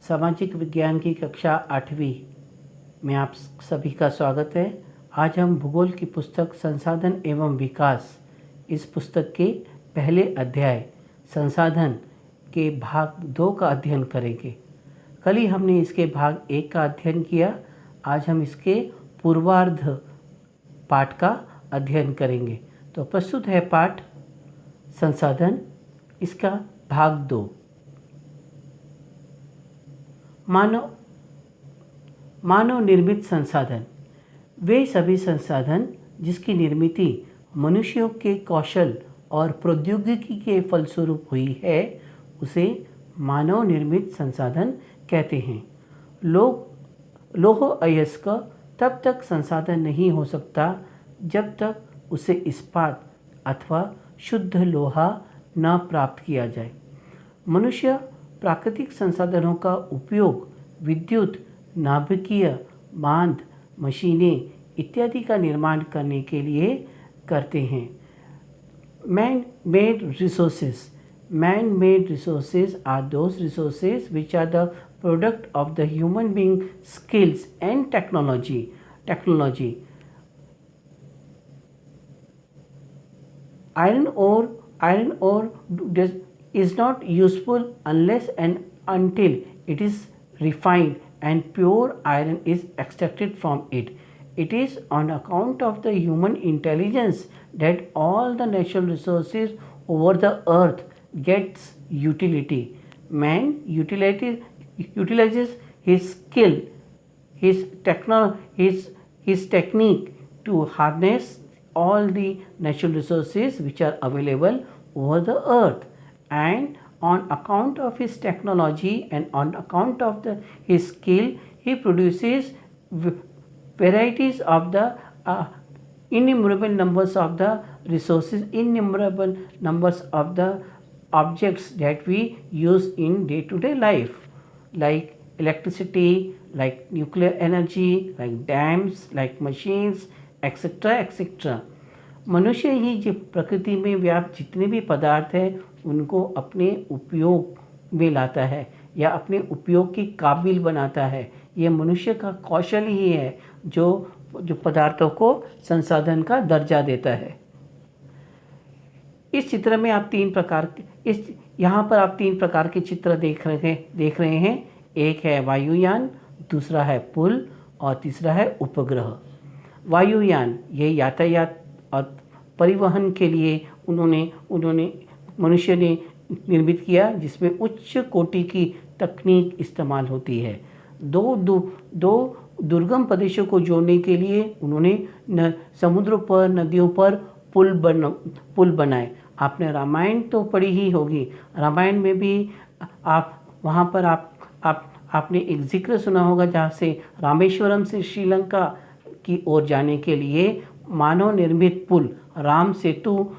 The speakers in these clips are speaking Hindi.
सामाजिक विज्ञान की कक्षा 8वीं में आप सभी का स्वागत है। आज हम भूगोल की पुस्तक संसाधन एवं विकास, इस पुस्तक के पहले अध्याय संसाधन के भाग 2 का अध्ययन करेंगे। कल ही हमने इसके भाग 1 का अध्ययन किया। आज हम इसके पूर्वार्ध पाठ का अध्ययन करेंगे। तो प्रस्तुत है पाठ संसाधन, इसका भाग 2। मानव निर्मित संसाधन वे सभी संसाधन जिसकी निर्मित मनुष्यों के कौशल और प्रौद्योगिकी के फलस्वरूप हुई है, उसे मानव निर्मित संसाधन कहते हैं। लौह अयस्क तब तक संसाधन नहीं हो सकता जब तक उसे इस्पात अथवा शुद्ध लोहा न प्राप्त किया जाए। मनुष्य प्राकृतिक संसाधनों का उपयोग विद्युत, नाभिकीय बांध, मशीनें इत्यादि का निर्माण करने के लिए करते हैं। Man-made resources are those resources which are the product of the human being skills and technology. Iron ore is not useful unless and until it is refined and pure iron is extracted from it. It is on account of the human intelligence that all the natural resources over the earth gets utility. Man utilizes his skill, his technique to harness all the natural resources which are available over the earth, and on account of his technology and on account of his skill, he produces varieties of the innumerable numbers of the resources, innumerable numbers of the objects that we use in day-to-day life, like electricity, like nuclear energy, like dams, like machines, etc. etc. मनुष्य ही जो प्रकृति में व्याप्त जितने भी पदार्थ हैं उनको अपने उपयोग में लाता है या अपने उपयोग के काबिल बनाता है। ये मनुष्य का कौशल ही है जो पदार्थों को संसाधन का दर्जा देता है। इस चित्र में आप यहाँ पर आप 3 प्रकार के चित्र देख रहे हैं। एक है वायुयान, दूसरा है पुल और तीसरा है उपग्रह। वायुयान ये यातायात और परिवहन के लिए उन्होंने मनुष्य ने निर्मित किया, जिसमें उच्च कोटि की तकनीक इस्तेमाल होती है। दो दुर्गम प्रदेशों को जोड़ने के लिए उन्होंने समुद्रों पर, नदियों पर पुल बनाए। आपने रामायण तो पढ़ी ही होगी। रामायण में भी वहाँ पर आपने एक जिक्र सुना होगा जहाँ से रामेश्वरम से श्रीलंका की ओर जाने के लिए मानव निर्मित पुल राम सेतु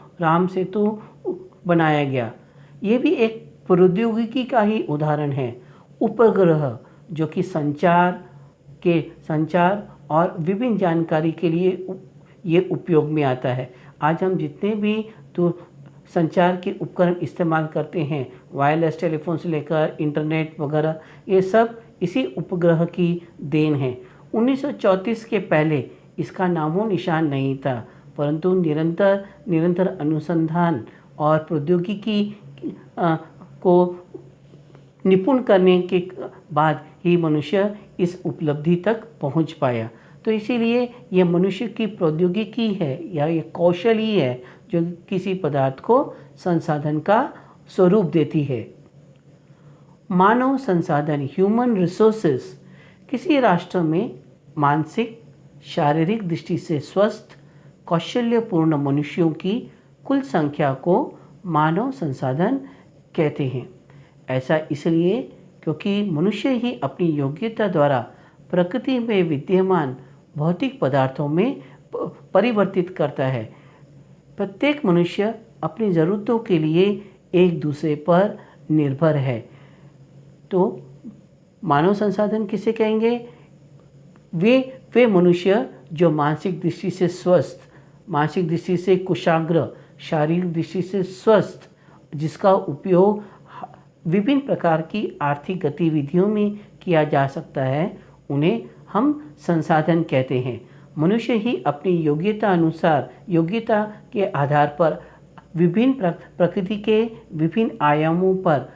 बनाया गया। ये भी एक प्रौद्योगिकी का ही उदाहरण है। उपग्रह जो कि संचार और विभिन्न जानकारी के लिए ये उपयोग में आता है। आज हम जितने भी संचार के उपकरण इस्तेमाल करते हैं, वायरलेस टेलीफोन से लेकर इंटरनेट वगैरह, ये सब इसी उपग्रह की देन है। 1934 के पहले इसका नामो निशान नहीं था, परंतु निरंतर अनुसंधान और प्रौद्योगिकी को निपुण करने के बाद ही मनुष्य इस उपलब्धि तक पहुंच पाया। तो इसीलिए यह मनुष्य की प्रौद्योगिकी है या ये कौशल ही है जो किसी पदार्थ को संसाधन का स्वरूप देती है। मानव संसाधन ह्यूमन रिसोर्सेस किसी राष्ट्र में मानसिक शारीरिक दृष्टि से स्वस्थ कौशल्यपूर्ण मनुष्यों की कुल संख्या को मानव संसाधन कहते हैं। ऐसा इसलिए क्योंकि मनुष्य ही अपनी योग्यता द्वारा प्रकृति में विद्यमान भौतिक पदार्थों में परिवर्तित करता है। प्रत्येक मनुष्य अपनी ज़रूरतों के लिए एक दूसरे पर निर्भर है। तो मानव संसाधन किसे कहेंगे? वे मनुष्य जो मानसिक दृष्टि से स्वस्थ, मानसिक दृष्टि से कुशाग्र, शारीरिक दृष्टि से स्वस्थ, जिसका उपयोग विभिन्न प्रकार की आर्थिक गतिविधियों में किया जा सकता है, उन्हें हम संसाधन कहते हैं। मनुष्य ही अपनी योग्यता के आधार पर विभिन्न प्रकृति के विभिन्न आयामों पर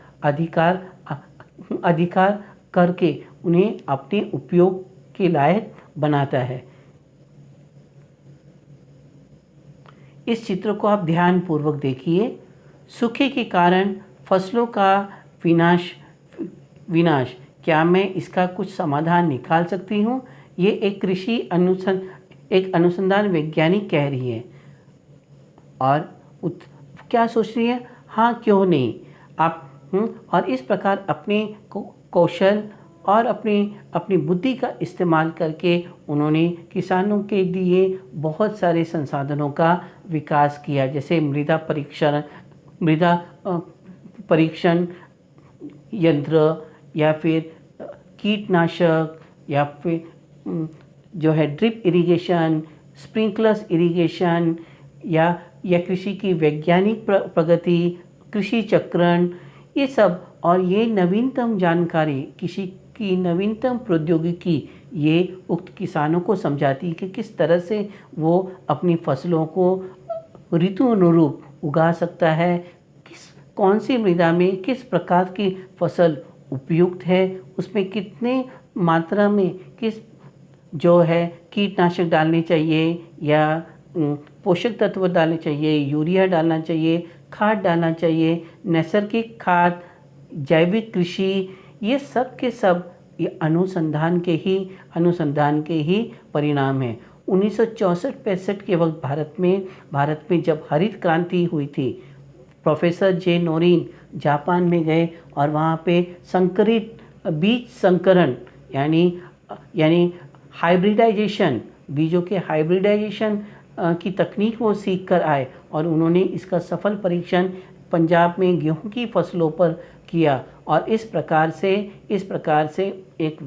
अधिकार करके उन्हें अपने उपयोग के लायक बनाता है। इस चित्र को आप ध्यानपूर्वक देखिए। सूखे के कारण फसलों का विनाश, क्या मैं इसका कुछ समाधान निकाल सकती हूँ? ये एक एक अनुसंधान वैज्ञानिक कह रही है और क्या सोच रही है? हाँ, क्यों नहीं। और इस प्रकार अपने कौशल और अपनी बुद्धि का इस्तेमाल करके उन्होंने किसानों के लिए बहुत सारे संसाधनों का विकास किया, जैसे मृदा परीक्षण यंत्र, या फिर कीटनाशक, या फिर जो है ड्रिप इरिगेशन, स्प्रिंकलर्स इरिगेशन, या कृषि की वैज्ञानिक प्रगति, कृषि चक्रण, ये सब। और ये नवीनतम जानकारी, कृषि की नवीनतम प्रौद्योगिकी, ये उक्त किसानों को समझाती है कि किस तरह से वो अपनी फसलों को ऋतु अनुरूप उगा सकता है, कौन सी मृदा में किस प्रकार की फसल उपयुक्त है, उसमें कितने मात्रा में किस जो है कीटनाशक डालने चाहिए, या पोषक तत्व डालने चाहिए, यूरिया डालना चाहिए, खाद डालना चाहिए, नैसर्गिक खाद, जैविक कृषि, ये सब के सब ये अनुसंधान के ही परिणाम हैं। 1964-65 के वक्त भारत में जब हरित क्रांति हुई थी, प्रोफेसर जे नोरिन जापान में गए और वहाँ पे संकरित बीज संकरण यानी हाइब्रिडाइजेशन, बीजों के हाइब्रिडाइजेशन की तकनीक वो सीख कर आए और उन्होंने इसका सफल परीक्षण पंजाब में गेहूं की फसलों पर किया। और इस प्रकार से एक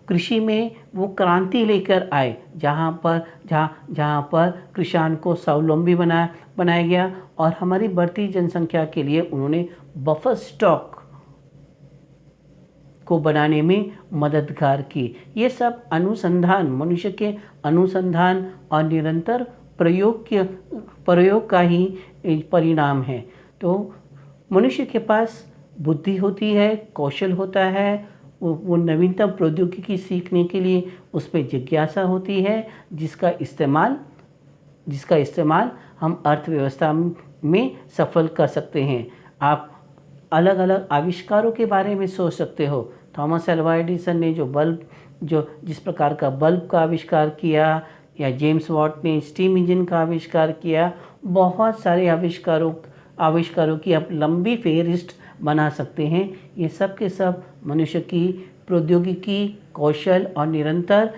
कृषि में वो क्रांति लेकर आए, जहाँ पर किसान को स्वावलंबी बनाया गया और हमारी बढ़ती जनसंख्या के लिए उन्होंने बफर स्टॉक को बनाने में मददगार की। ये सब अनुसंधान, मनुष्य के अनुसंधान और निरंतर प्रयोग का ही परिणाम है। तो मनुष्य के पास बुद्धि होती है, कौशल होता है, वो नवीनतम प्रौद्योगिकी सीखने के लिए उसमें जिज्ञासा होती है, जिसका इस्तेमाल हम अर्थव्यवस्था में सफल कर सकते हैं। आप अलग अलग आविष्कारों के बारे में सोच सकते हो। थॉमस एल्वा एडिसन ने जिस प्रकार का बल्ब का आविष्कार किया, या जेम्स वॉट ने स्टीम इंजन का आविष्कार किया, बहुत सारे आविष्कारों की आप लंबी फेहरिस्त बना सकते हैं। ये सब के सब मनुष्य की प्रौद्योगिकी, कौशल और निरंतर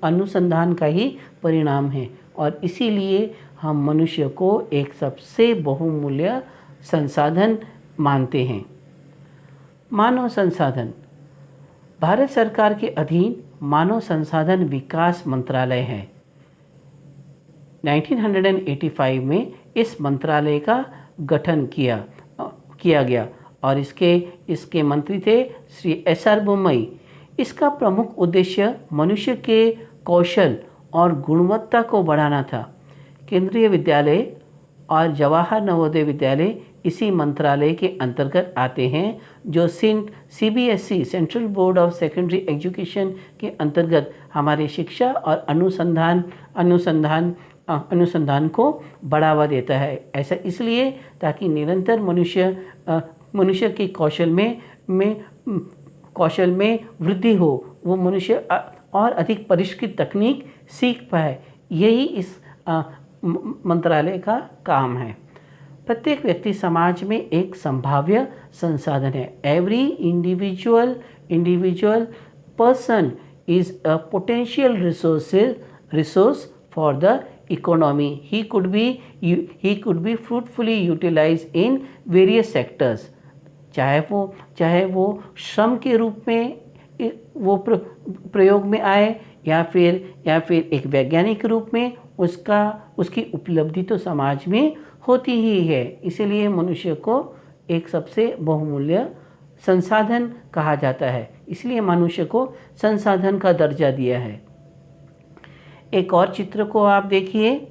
अनुसंधान का ही परिणाम है। और इसीलिए हम मनुष्य को एक सबसे बहुमूल्य संसाधन मानते हैं। मानव संसाधन, भारत सरकार के अधीन मानव संसाधन विकास मंत्रालय है। 1985 में इस मंत्रालय का गठन किया गया और इसके मंत्री थे श्री SR बोम्मई। इसका प्रमुख उद्देश्य मनुष्य के कौशल और गुणवत्ता को बढ़ाना था। केंद्रीय विद्यालय और जवाहर नवोदय विद्यालय इसी मंत्रालय के अंतर्गत आते हैं, जो CBSE central board of secondary education के अंतर्गत हमारे शिक्षा और अनुसंधान को बढ़ावा देता है। ऐसा इसलिए ताकि निरंतर मनुष्य के कौशल में वृद्धि हो, वो मनुष्य और अधिक परिष्कृत तकनीक सीख पाए। यही इस मंत्रालय का काम है। प्रत्येक व्यक्ति समाज में एक संभाव्य संसाधन है। Every individual person is a potential resource for the economy. He could be fruitfully utilized in various sectors. चाहे वो श्रम के रूप में वो प्रयोग में आए, या फिर एक वैज्ञानिक रूप में उसकी उपलब्धि तो समाज में होती ही है। इसलिए मनुष्य को एक सबसे बहुमूल्य संसाधन कहा जाता है, इसलिए मनुष्य को संसाधन का दर्जा दिया है। एक और चित्र को आप देखिए।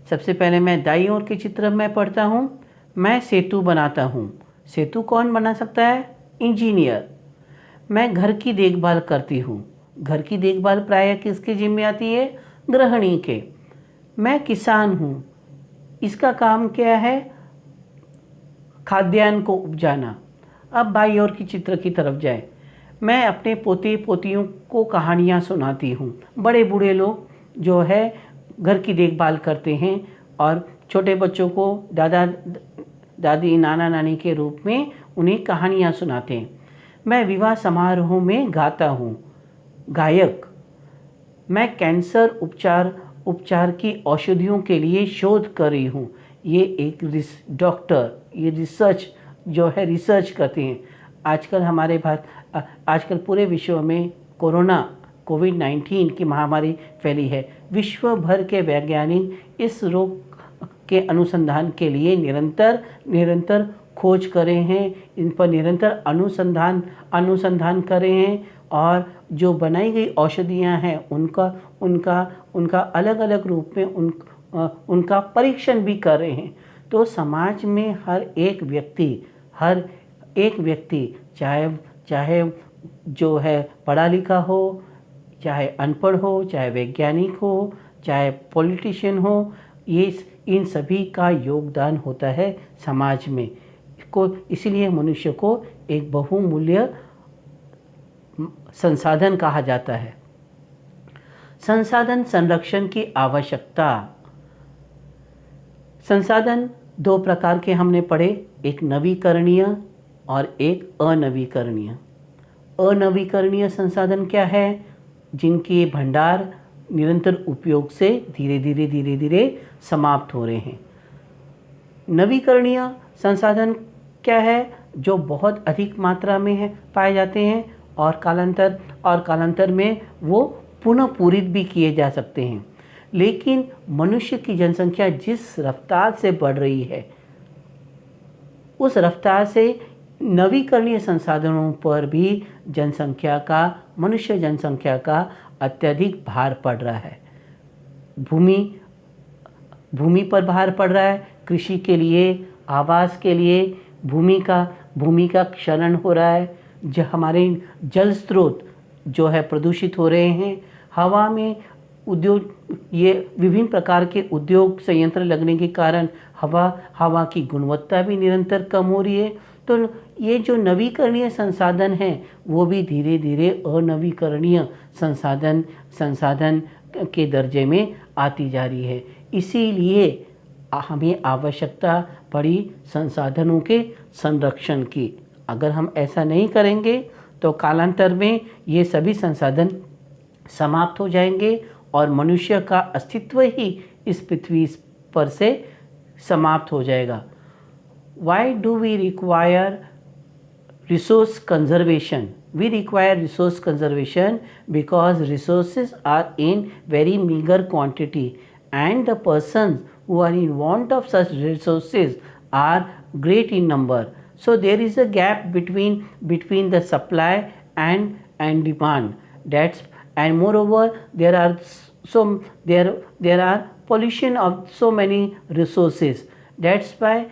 सबसे पहले मैं दाईं ओर के चित्र में पढ़ता हूँ। मैं सेतु बनाता हूँ। सेतु कौन बना सकता है? इंजीनियर। मैं घर की देखभाल करती हूँ। घर की देखभाल प्रायः किसके जिम्मे आती है? गृहिणी के। मैं किसान हूँ। इसका काम क्या है? खाद्यान्न को उपजाना। अब बाईं ओर की चित्र की तरफ जाए। मैं अपने पोते पोतियों को कहानियाँ सुनाती हूँ। बड़े बूढ़े लोग जो है घर की देखभाल करते हैं और छोटे बच्चों को दादा दादी नाना नानी के रूप में उन्हें कहानियाँ सुनाते हैं। मैं विवाह समारोह में गाता हूँ। गायक। मैं कैंसर उपचार की औषधियों के लिए शोध कर रही हूँ। ये एक डॉक्टर, ये रिसर्च करते हैं। आजकल आजकल पूरे विश्व में कोविड-19 की महामारी फैली है। विश्व भर के वैज्ञानिक इस रोग के अनुसंधान के लिए निरंतर खोज कर रहे हैं, इन पर निरंतर अनुसंधान कर रहे हैं और जो बनाई गई औषधियाँ हैं उनका अलग अलग रूप में उनका परीक्षण भी कर रहे हैं। तो समाज में हर एक व्यक्ति चाहे जो है पढ़ा लिखा हो, चाहे अनपढ़ हो, चाहे वैज्ञानिक हो, चाहे पॉलिटिशियन हो, इन सभी का योगदान होता है समाज में। इसलिए मनुष्य को एक बहुमूल्य संसाधन कहा जाता है। संसाधन संरक्षण की आवश्यकता। संसाधन दो प्रकार के हमने पढ़े, एक नवीकरणीय और एक अनवीकरणीय। अनवीकरणीय संसाधन क्या है? जिनके भंडार निरंतर उपयोग से धीरे धीरे समाप्त हो रहे हैं। नवीकरणीय संसाधन क्या है? जो बहुत अधिक मात्रा में पाए जाते हैं और कालांतर में वो पुनः पूरित भी किए जा सकते हैं। लेकिन मनुष्य की जनसंख्या जिस रफ्तार से बढ़ रही है, उस रफ्तार से नवीकरणीय संसाधनों पर भी मनुष्य जनसंख्या का अत्यधिक भार पड़ रहा है। भूमि पर भार पड़ रहा है। कृषि के लिए, आवास के लिए भूमि का क्षरण हो रहा है। जो हमारे जल स्रोत जो है प्रदूषित हो रहे हैं। हवा में ये विभिन्न प्रकार के उद्योग संयंत्र लगने के कारण हवा की गुणवत्ता भी निरंतर कम हो रही है। तो ये जो नवीकरणीय संसाधन हैं वो भी धीरे धीरे अनवीकरणीय संसाधन के दर्जे में आती जा रही है। इसीलिए हमें आवश्यकता पड़ी संसाधनों के संरक्षण की। अगर हम ऐसा नहीं करेंगे तो कालांतर में ये सभी संसाधन समाप्त हो जाएंगे और मनुष्य का अस्तित्व ही इस पृथ्वी पर से समाप्त हो जाएगा। Why do we require resource conservation? We require resource conservation because resources are in very meager quantity and the persons who are in want of such resources are great in number. So there is a gap between the supply and demand. And moreover there are pollution of so many resources. That's why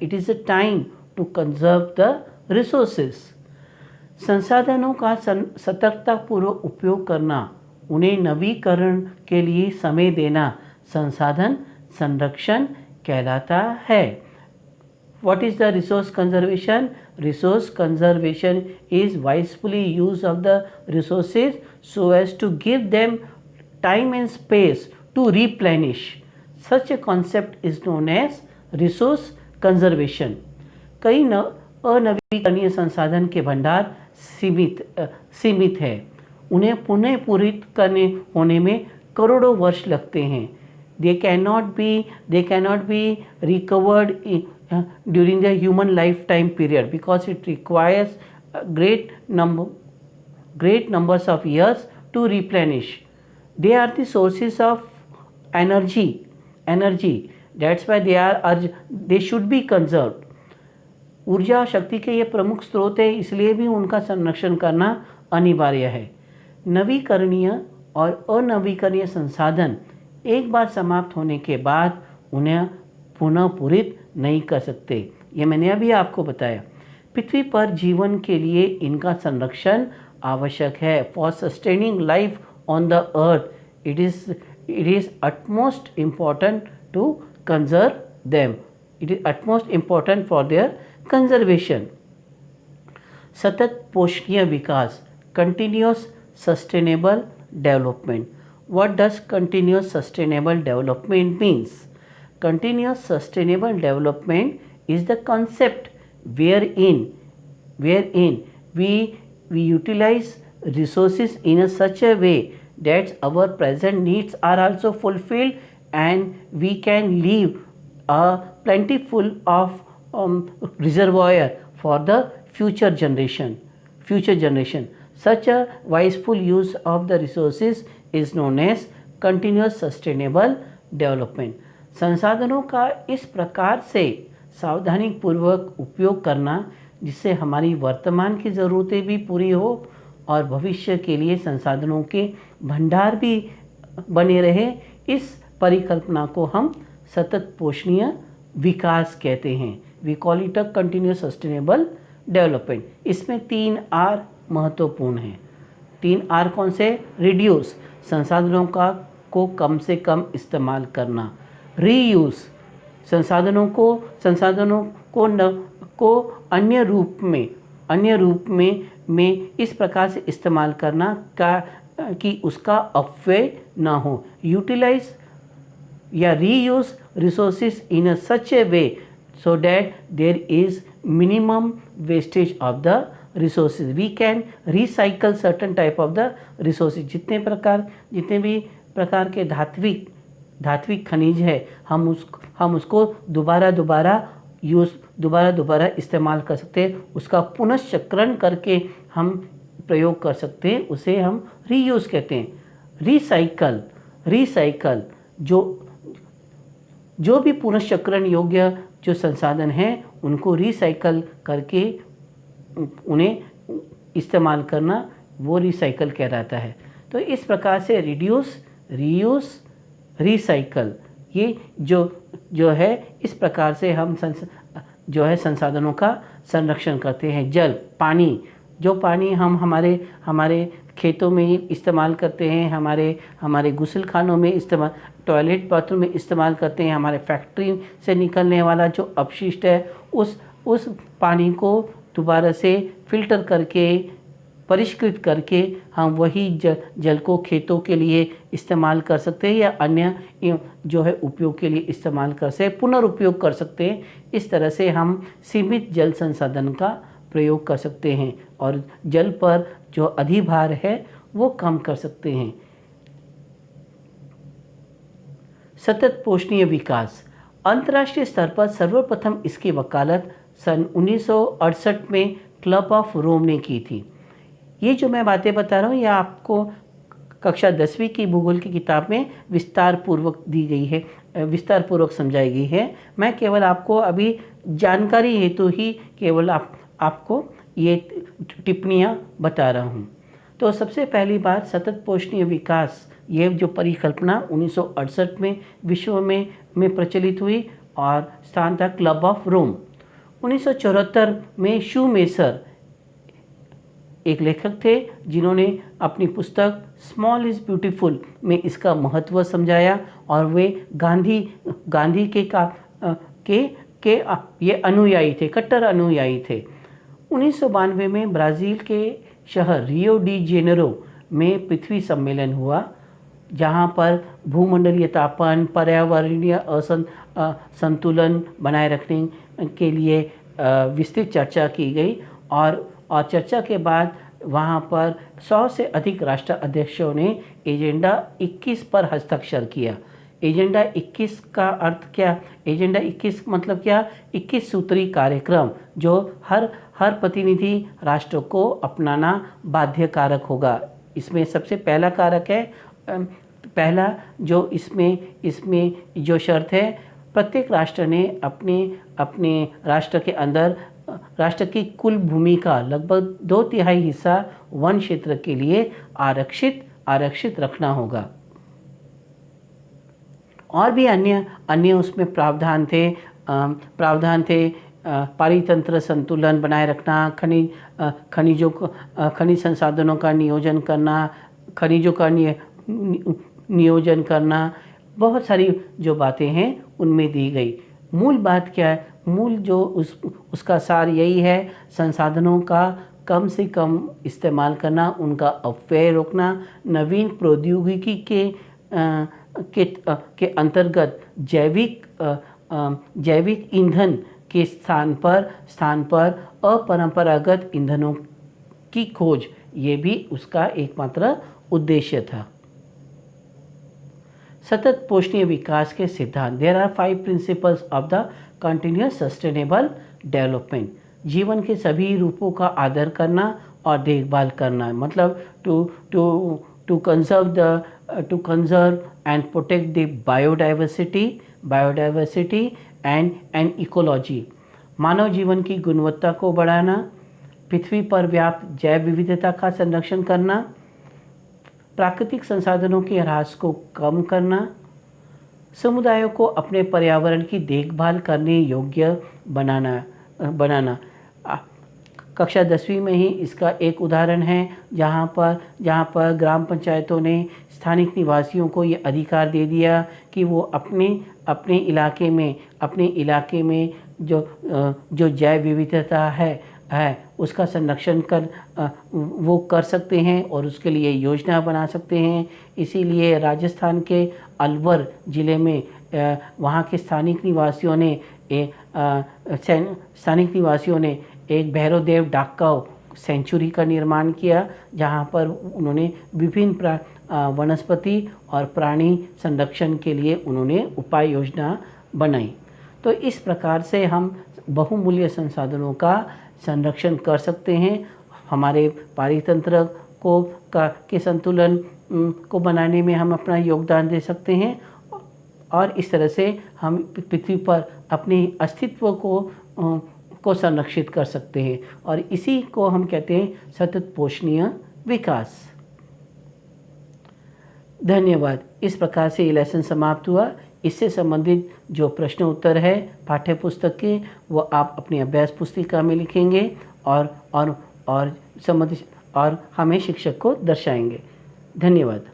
it is a time to conserve the resources. संसाधनों का सतर्कतापूर्वक उपयोग करना, उन्हें नवीकरण के लिए समय देना संसाधन संरक्षण कहलाता है। What is the resource conservation? Resource conservation is wisely use of the resources so as to give them time and space to replenish. Such a concept is known as resource conservation. कई अनवीकरणीय संसाधन के भंडार सीमित है। उन्हें पुनः पूरित होने में करोड़ों वर्ष लगते हैं। They cannot be recovered during the human lifetime period because it requires great numbers of years to replenish. They are the sources of energy. That's why they should be conserved. ऊर्जा और शक्ति के ये प्रमुख स्रोत है, इसलिए भी उनका संरक्षण करना अनिवार्य है। नवीकरणीय और अनवीकरणीय संसाधन एक बार समाप्त होने के बाद उन्हें पुनः पूरित नहीं कर सकते। ये मैंने अभी आपको बताया। पृथ्वी पर जीवन के लिए इनका संरक्षण आवश्यक है। For sustaining life on the earth it is utmost important to conserve them. It is utmost important for their conservation. सतत पोषणीय विकास, continuous sustainable development. What does continuous sustainable development means? Continuous sustainable development is the concept wherein we utilize resources in such a way that our present needs are also fulfilled and we can leave a plentiful of reservoir for the future generation. Such a wiseful use of the resources is known as continuous sustainable development. संसाधनों का इस प्रकार से सावधानी पूर्वक उपयोग करना जिससे हमारी वर्तमान की ज़रूरतें भी पूरी हो और भविष्य के लिए संसाधनों के भंडार भी बने रहे, इस परिकल्पना को हम सतत पोषणीय विकास कहते हैं। We call it a continuous sustainable development. इसमें 3 R महत्वपूर्ण हैं। 3 R कौन से? रिड्यूस, संसाधनों को कम से कम इस्तेमाल करना। रीयूज़, संसाधनों को अन्य रूप में इस प्रकार से इस्तेमाल करना कि उसका अपव्यय ना हो। यूटिलाइज या reuse resources in a such A way so that there is minimum wastage of the resources. We can recycle certain type of the resources. जितने भी प्रकार के धात्विक खनिज है हम उसको दोबारा इस्तेमाल कर सकते हैं। उसका पुनश्चक्रण करके हम प्रयोग कर सकते हैं, उसे हम रीयूज़ कहते हैं। रिसाइकल जो भी पुनश्चक्रण योग्य जो संसाधन हैं उनको रिसाइकल करके उन्हें इस्तेमाल करना, वो रिसाइकल कहलाता है। तो इस प्रकार से रिड्यूस, रीयूज़, रिसाइकल, ये जो है इस प्रकार से हम संसाधनों का संरक्षण करते हैं। जल, पानी, जो पानी हम हमारे खेतों में इस्तेमाल करते हैं, हमारे गुसल खानों में इस्तेमाल, टॉयलेट बाथरूम में इस्तेमाल करते हैं, हमारे फैक्ट्री से निकलने वाला जो अपशिष्ट है उस पानी को दोबारा से फिल्टर करके परिष्कृत करके हम वही जल को खेतों के लिए इस्तेमाल कर सकते हैं या अन्य जो है उपयोग के लिए इस्तेमाल कर सकते हैं, पुनर्उपयोग कर सकते हैं। इस तरह से हम सीमित जल संसाधन का प्रयोग कर सकते हैं और जल पर जो अधिभार है वो कम कर सकते हैं। सतत पोषणीय विकास, अंतर्राष्ट्रीय स्तर पर सर्वप्रथम इसकी वकालत सन 1968 में क्लब ऑफ रोम ने की थी। ये जो मैं बातें बता रहा हूँ ये आपको कक्षा 10वीं की भूगोल की किताब में विस्तार पूर्वक समझाई गई है। मैं केवल आपको अभी जानकारी हेतु ही केवल आपको ये टिप्पणियाँ बता रहा हूँ। तो सबसे पहली बात, सतत पोषणीय विकास, ये जो परिकल्पना 1968 में विश्व में प्रचलित हुई और स्थान था क्लब ऑफ रोम। 1974 में शूमेसर एक लेखक थे जिन्होंने अपनी पुस्तक स्मॉल इज़ ब्यूटीफुल में इसका महत्व समझाया और वे गांधी के ये अनुयायी थे, कट्टर अनुयायी थे। 1992 में ब्राज़ील के शहर रियो डी जेनेरो में पृथ्वी सम्मेलन हुआ, जहाँ पर भूमंडलीय तापन, पर्यावरणीय संतुलन बनाए रखने के लिए विस्तृत चर्चा की गई और चर्चा के बाद वहाँ पर 100 से अधिक राष्ट्र अध्यक्षों ने एजेंडा 21 पर हस्ताक्षर किया। एजेंडा 21 का अर्थ क्या? एजेंडा 21 मतलब क्या? 21 सूत्री कार्यक्रम जो हर प्रतिनिधि राष्ट्र को अपनाना बाध्यकारक होगा। इसमें सबसे पहला कारक है, पहला जो इसमें जो शर्त है, प्रत्येक राष्ट्र ने अपने राष्ट्र के अंदर राष्ट्र की कुल भूमि का लगभग 2/3 हिस्सा वन क्षेत्र के लिए आरक्षित रखना होगा। और भी अन्य उसमें प्रावधान थे। पारितंत्र संतुलन बनाए रखना, खनिज संसाधनों का नियोजन करना, खनिजों का नियोजन करना, बहुत सारी जो बातें हैं उनमें दी गई। मूल बात क्या है? मूल जो उसका सार यही है, संसाधनों का कम से कम इस्तेमाल करना, उनका अपव्यय रोकना, नवीन प्रौद्योगिकी के अंतर्गत जैविक ईंधन के स्थान पर अपरंपरागत ईंधनों की खोज, ये भी उसका एकमात्र उद्देश्य था। सतत पोषणीय विकास के सिद्धांत। There are 5 principles of the continuous sustainable development. जीवन के सभी रूपों का आदर करना और देखभाल करना, मतलब to conserve and protect the biodiversity and ecology. मानव जीवन की गुणवत्ता को बढ़ाना, पृथ्वी पर व्याप्त जैव विविधता का संरक्षण करना, प्राकृतिक संसाधनों के ह्रास को कम करना, समुदायों को अपने पर्यावरण की देखभाल करने योग्य बनाना। कक्षा 10वीं में ही इसका एक उदाहरण है, जहाँ पर ग्राम पंचायतों ने स्थानिक निवासियों को ये अधिकार दे दिया कि वो अपने इलाके में जो जैव विविधता है उसका संरक्षण वो कर सकते हैं और उसके लिए योजना बना सकते हैं। इसीलिए राजस्थान के अलवर ज़िले में वहाँ के स्थानिक निवासियों ने एक भैरवदेव डाककाव सेंचुरी का निर्माण किया, जहाँ पर उन्होंने विभिन्न वनस्पति और प्राणी संरक्षण के लिए उन्होंने उपाय योजना बनाई। तो इस प्रकार से हम बहुमूल्य संसाधनों का संरक्षण कर सकते हैं, हमारे पारितंत्र के संतुलन को बनाने में हम अपना योगदान दे सकते हैं, और इस तरह से हम पृथ्वी पर अपने अस्तित्व को संरक्षित कर सकते हैं, और इसी को हम कहते हैं सतत पोषणीय विकास। धन्यवाद। इस प्रकार से ये लेसन समाप्त हुआ। इससे संबंधित जो प्रश्न उत्तर है पाठ्य पुस्तक के, वो आप अपनी अभ्यास पुस्तिका में लिखेंगे और हमें शिक्षक को दर्शाएंगे। धन्यवाद।